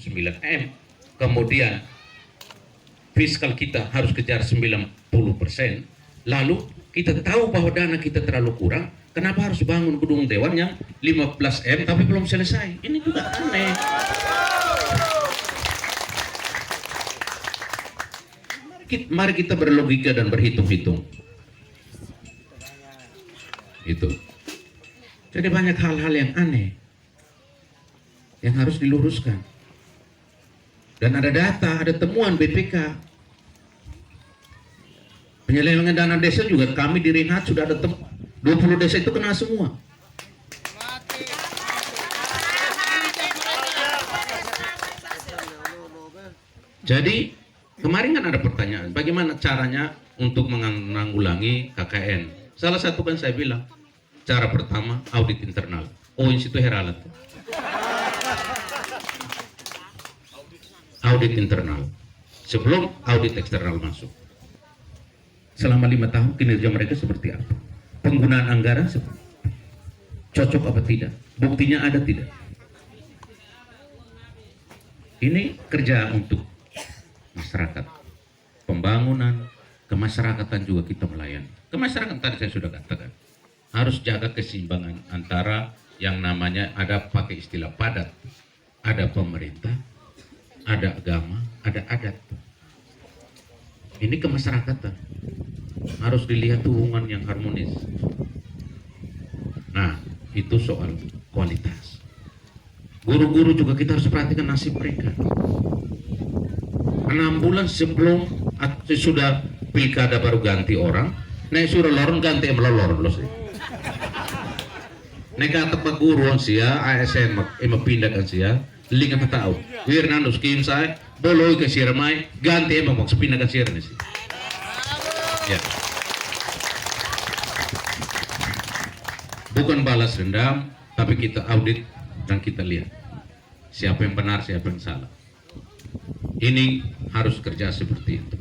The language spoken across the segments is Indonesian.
9M, kemudian fiskal kita harus kejar 90%, lalu kita tahu bahwa dana kita terlalu kurang, kenapa harus bangun gedung dewan yang 15M tapi belum selesai? Ini juga aneh. Mari kita berlogika dan berhitung-hitung. Itu. Jadi banyak hal-hal yang aneh yang harus diluruskan. Dan ada data, ada temuan BPK. Penyelewengan dana desa juga kami di Rinhat sudah ada 20 desa itu kena semua. Jadi kemarin kan ada pertanyaan, bagaimana caranya untuk menanggulangi KKN? Salah satu kan saya bilang, cara pertama audit internal. Oh, itu heralat. Audit internal sebelum audit eksternal masuk. Selama 5 tahun kinerja mereka seperti apa? Penggunaan anggaran cocok apa tidak? Buktinya ada tidak? Ini kerja untuk masyarakat, pembangunan, kemasyarakatan juga kita melayani. Kemasyarakatan tadi saya sudah katakan harus jaga keseimbangan antara yang namanya ada pakai istilah padat, ada pemerintah, ada agama, ada adat. Ini kemasyarakatan harus dilihat hubungan yang harmonis. Nah, itu soal kualitas. Guru-guru juga kita harus perhatikan nasib mereka. 6 bulan sebelum sudah pilkada baru ganti orang, naik suruh lorong ganti melolor loh sih. Naik kata pak guru sia, ASN pindahkan sia, link apa tahu. Wirnando skim saya, boloi ke sirmai, ganti mau sepindahkan sirmai sih. Ya. Bukan balas dendam, tapi kita audit dan kita lihat siapa yang benar, siapa yang salah. Ini harus kerja seperti itu.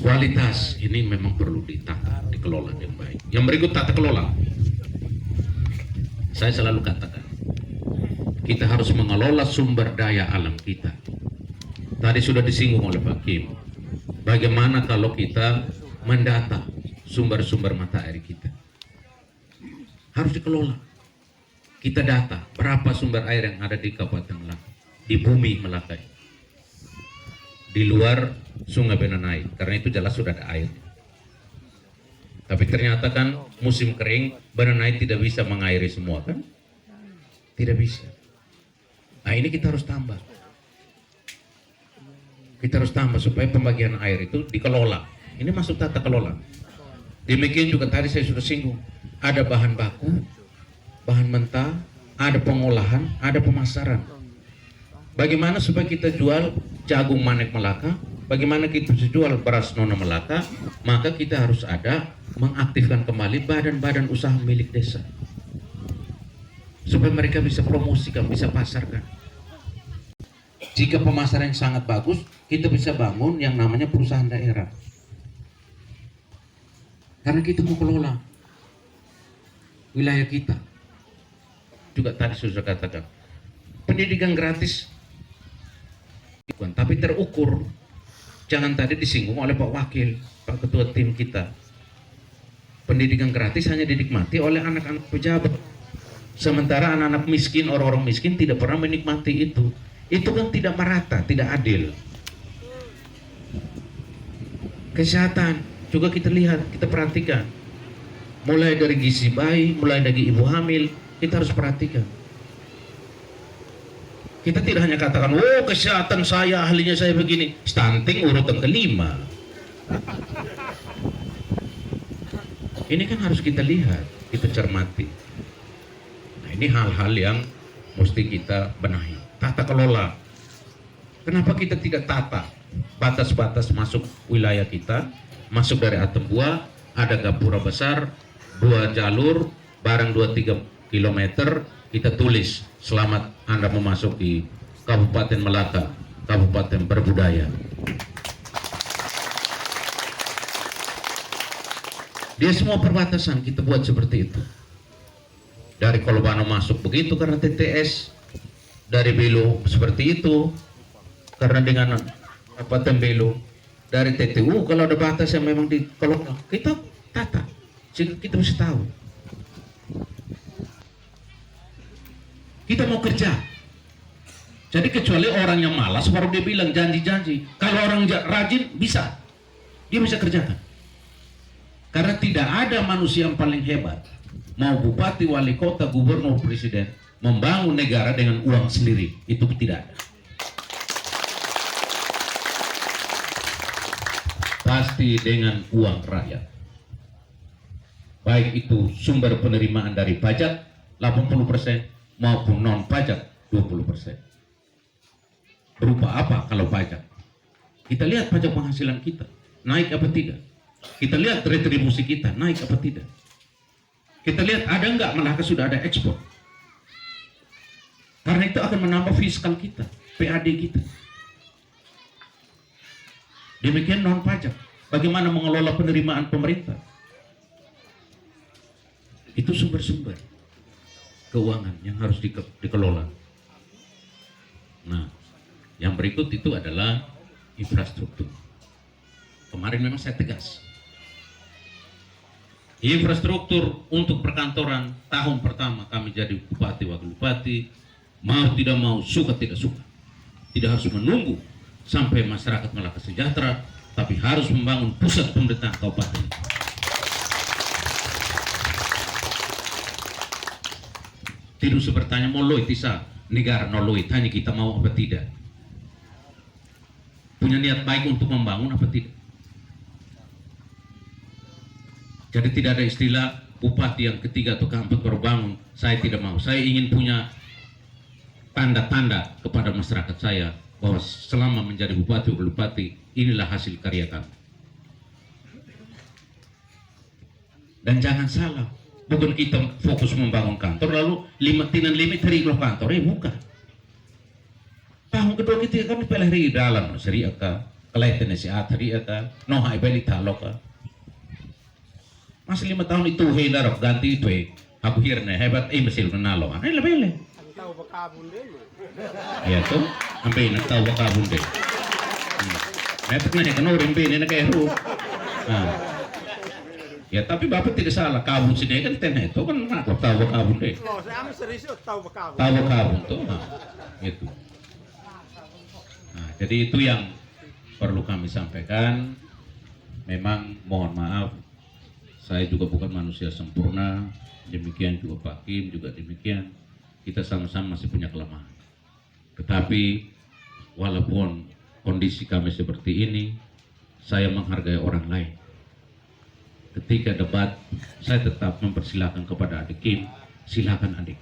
Kualitas ini memang perlu ditata, dikelola dengan baik. Yang berikut tata kelola. Saya selalu katakan, kita harus mengelola sumber daya alam kita. Tadi sudah disinggung oleh Pak Kim. Bagaimana kalau kita mendata sumber-sumber mata air kita? Harus dikelola. Kita data berapa sumber air yang ada di Kabupaten Melaka, di bumi Melaka, di luar Sungai Benanai, karena itu jelas sudah ada air. Tapi ternyata kan musim kering Benanai tidak bisa mengairi semua kan? Tidak bisa. Nah ini kita harus tambah. Kita harus tambah supaya pembagian air itu dikelola. Ini masuk tata kelola. Demikian juga tadi saya sudah singgung. Ada bahan baku, bahan mentah, ada pengolahan, ada pemasaran. Bagaimana supaya kita jual jagung Manek Melaka, bagaimana kita jual beras Nona Melaka, maka kita harus ada mengaktifkan kembali badan-badan usaha milik desa. Supaya mereka bisa promosikan, bisa pasarkan. Jika pemasaran yang sangat bagus, kita bisa bangun yang namanya perusahaan daerah. Karena kita mau kelola wilayah kita. Juga tadi sudah katakan, pendidikan gratis, tapi terukur. Jangan tadi disinggung oleh Pak Wakil, Pak Ketua tim kita. Pendidikan gratis hanya dinikmati oleh anak-anak pejabat. Sementara anak-anak miskin, orang-orang miskin tidak pernah menikmati itu. Itu kan tidak merata, tidak adil. Kesehatan juga kita lihat, kita perhatikan. Mulai dari gizi bayi, mulai dari ibu hamil, kita harus perhatikan. Kita tidak hanya katakan, oh kesehatan saya, ahlinya saya begini. Stunting urutan kelima. Ini kan harus kita lihat, kita cermati. Nah ini hal-hal yang mesti kita benahi. Tata kelola. Kenapa kita tidak tata batas-batas masuk wilayah kita? Masuk dari Atembua, ada gapura besar, 2 jalur, barang 2-3 kilometer, kita tulis, selamat Anda memasuki Kabupaten Melaka, Kabupaten berbudaya. Dia semua perbatasan kita buat seperti itu. Dari Kolobano masuk begitu karena TTS, dari Belo seperti itu, karena dengan apa Tembelo dari TTU kalau ada batas yang memang kalau kita tata sehingga kita bisa tahu kita mau kerja. Jadi kecuali orang yang malas baru dia bilang janji-janji. Kalau orang rajin bisa, dia bisa kerjakan. Karena tidak ada manusia yang paling hebat, mau bupati, wali kota, gubernur, presiden, membangun negara dengan uang sendiri. Itu tidak ada. Pasti dengan uang rakyat. Baik itu sumber penerimaan dari pajak 80% maupun non pajak 20%. Berupa apa kalau pajak? Kita lihat pajak penghasilan kita naik apa tidak. Kita lihat retribusi kita naik apa tidak. Kita lihat ada enggak malah sudah ada ekspor. Karena itu akan menambah fiskal kita, PAD kita. Demikian non pajak. Bagaimana mengelola penerimaan pemerintah? Itu sumber-sumber keuangan yang harus dikelola. Nah, yang berikut itu adalah infrastruktur. Kemarin memang saya tegas. Infrastruktur untuk perkantoran tahun pertama kami jadi bupati, wakil bupati, mau tidak mau, suka tidak suka. Tidak harus menunggu sampai masyarakat Malaka sejahtera, tapi harus membangun pusat pemerintahan kabupaten. Tidak usah bertanya mau loit bisa negara no loit, hanya kita mau apa tidak. Punya niat baik untuk membangun apa tidak. Jadi tidak ada istilah bupati yang ketiga atau keempat baru bangun. Saya tidak mau. Saya ingin punya tanda-tanda kepada masyarakat saya bahwa selama menjadi bupati atau bupati inilah hasil karya kami. Dan jangan salah, bukan kita fokus membangun kantor lalu limit hari kantor, bukan. Tahun kedua kita kami pilih di dalam syariah ka, kelaitan nasihat syariah ka, no hai beli talok ka. Masih 5 tahun itu hendak ganti itu aku hirne hebat mesil nalo. Ay lebih. Tahu bakabun deh. Ya tuh, sampai nak tahu bakabun deh. Metek na kan orang bini na kayak ru. Ya tapi bapak tidak salah, kabun sini kan teneh itu kan nak tahu bakabun deh. Oh, saya ambil serius tahu bakabun. Tahu bakabun tuh, itu. Nah, jadi itu yang perlu kami sampaikan. Memang mohon maaf, saya juga bukan manusia sempurna. Demikian juga Pak Kim juga demikian. Kita sama-sama masih punya kelemahan. Tetapi walaupun kondisi kami seperti ini, saya menghargai orang lain. Ketika debat, saya tetap mempersilahkan kepada adik Kim, silakan adik.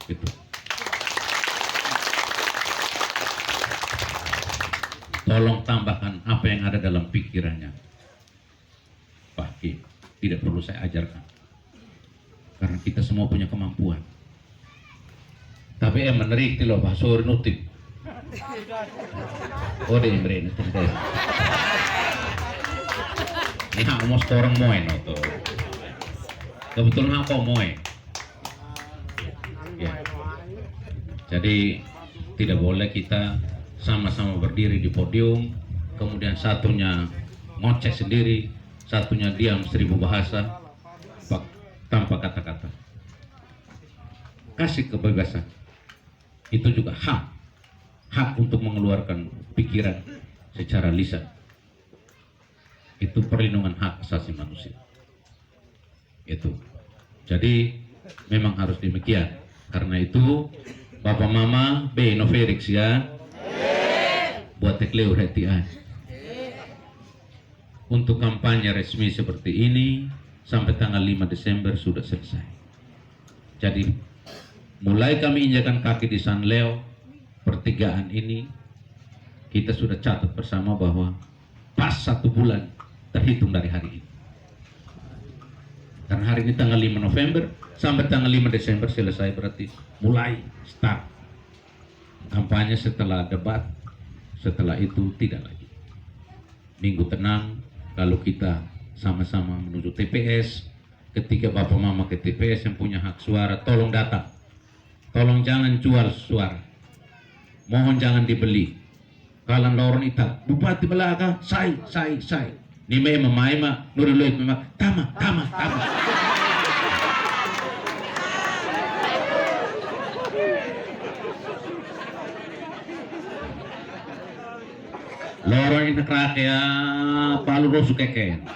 Gitu. Tolong tambahkan apa yang ada dalam pikirannya. Pak Kim, tidak perlu saya ajarkan. Karena kita semua punya kemampuan. Tapi menarik loh Pak Suri nutik. Oh dia yang nutik. Ini hak mau orang moe no tuh. Kebetulan aku moe. Ya. Jadi tidak boleh kita sama-sama berdiri di podium, kemudian satunya ngoceh sendiri, satunya diam 1000 bahasa tanpa kata-kata. Kasih kebebasan. Itu juga hak untuk mengeluarkan pikiran secara lisan. Itu perlindungan hak asasi manusia. Itu. Jadi memang harus demikian. Karena itu Bapak Mama B Noverix ya. Buat tekleu hatian. Untuk kampanye resmi seperti ini sampai tanggal 5 Desember sudah selesai. Jadi mulai kami injakan kaki di San Leo, pertigaan ini kita sudah catat bersama bahwa pas 1 bulan terhitung dari hari ini. Karena hari ini tanggal 5 November sampai tanggal 5 Desember selesai, berarti mulai start kampanye. Setelah debat, setelah itu tidak lagi. Minggu tenang, kalau kita sama-sama menuju TPS. Ketika Bapak Mama ke TPS yang punya hak suara, tolong datang. Tolong jangan jual suara. mohon jangan dibeli. Kalan loron ita, bupati Malaka, say. Ni may mamayma, nuruloy memang, tama. Loron ina kaya palu rosu keken.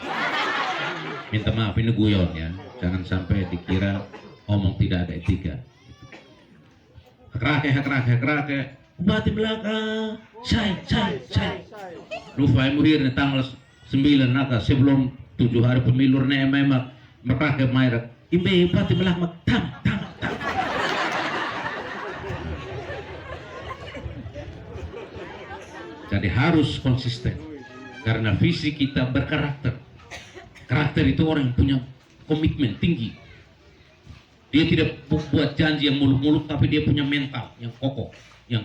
Minta maaf ini guyon ya, jangan sampai dikira omong tidak ada etika. Hakrake, bupati Melaka, say. Lupa muhir ni tanggal 9 naka sebelum 7 hari pemilu na emak merake mayrak. Imbe bupati Melaka tam. Jadi harus konsisten karena visi kita berkarakter. Karakter itu orang yang punya komitmen tinggi. Dia tidak buat janji yang muluk-muluk, tapi dia punya mental yang kokoh, yang